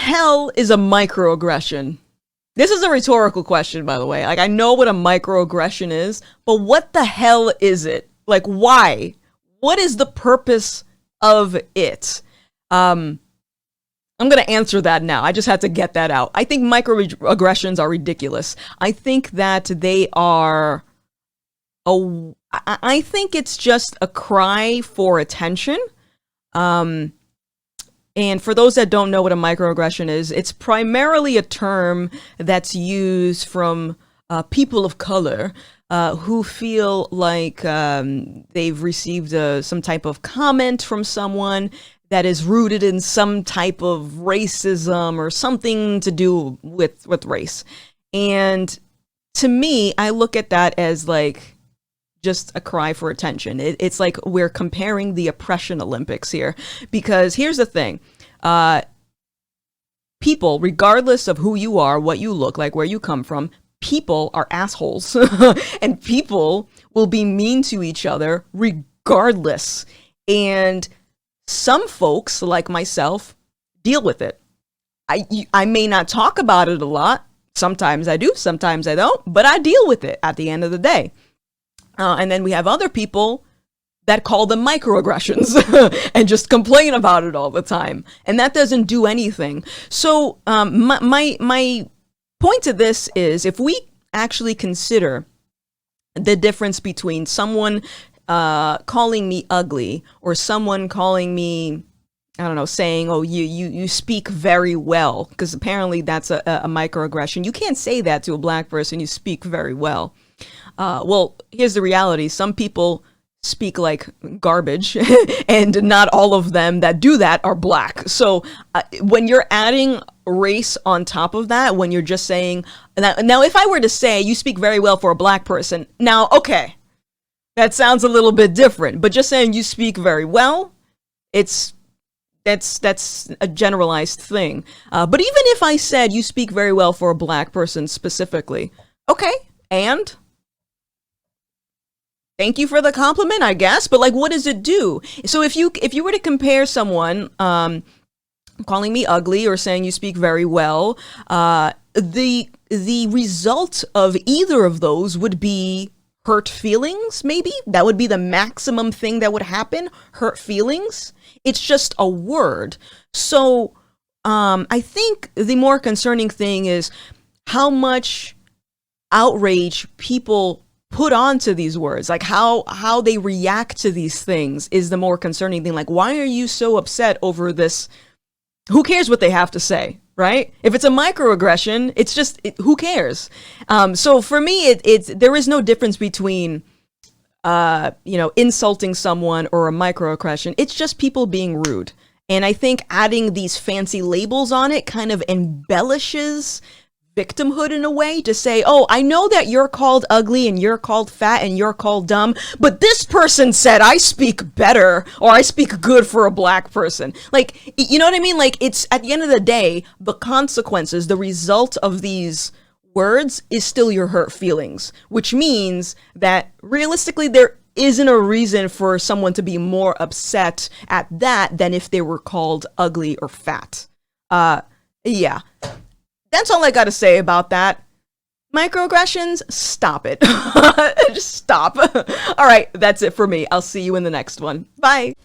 hell is a microaggression? This is a rhetorical question, by the way. Like, I know what a microaggression is, but what the hell is it? Like, why? What is the purpose of it? I'm going to answer that now. I just had to get that out. I think microaggressions are ridiculous. I think that they are I think it's just a cry for attention. And for those that don't know what a microaggression is, it's primarily a term that's used from people of color who feel like they've received some type of comment from someone that is rooted in some type of racism or something to do with race. And to me, I look at that as like just a cry for attention. It's like we're comparing the oppression Olympics here, because here's the thing. People, regardless of who you are, what you look like, where you come from, people are assholes and people will be mean to each other regardless. And some folks like myself deal with it. I may not talk about it a lot. Sometimes I do, sometimes I don't, but I deal with it at the end of the day. And then we have other people that call them microaggressions and just complain about it all the time. And that doesn't do anything. So my point to this is, if we actually consider the difference between someone calling me ugly or someone calling me, I don't know, saying, oh, you speak very well, because apparently that's a microaggression. You can't say that to a black person, you speak very well. Well, here's the reality. Some people speak like garbage and not all of them that do that are black. So when you're adding race on top of that, when you're just saying, now if I were to say you speak very well for a black person, now, okay, that sounds a little bit different, but just saying you speak very well, that's a generalized thing. But even if I said you speak very well for a black person specifically, okay, and thank you for the compliment, I guess. But like, what does it do? So if you were to compare someone calling me ugly or saying you speak very well, the result of either of those would be hurt feelings. Maybe that would be the maximum thing that would happen. Hurt feelings. It's just a word. So I think the more concerning thing is how much outrage people put onto these words, like how they react to these things is the more concerning thing. Like, why are you so upset over this? Who cares what they have to say, right? If it's a microaggression, it's just, who cares? So for me, there is no difference between, insulting someone or a microaggression. It's just people being rude. And I think adding these fancy labels on it kind of embellishes victimhood in a way, to say, oh, I know that you're called ugly and you're called fat and you're called dumb, but this person said I speak better or I speak good for a black person. Like, you know what I mean? Like, it's at the end of the day, the consequences, the result of these words is still your hurt feelings, which means that realistically there isn't a reason for someone to be more upset at that than if they were called ugly or fat. Yeah. That's all I got to say about that. Microaggressions, stop it. Just stop. All right, that's it for me. I'll see you in the next one. Bye.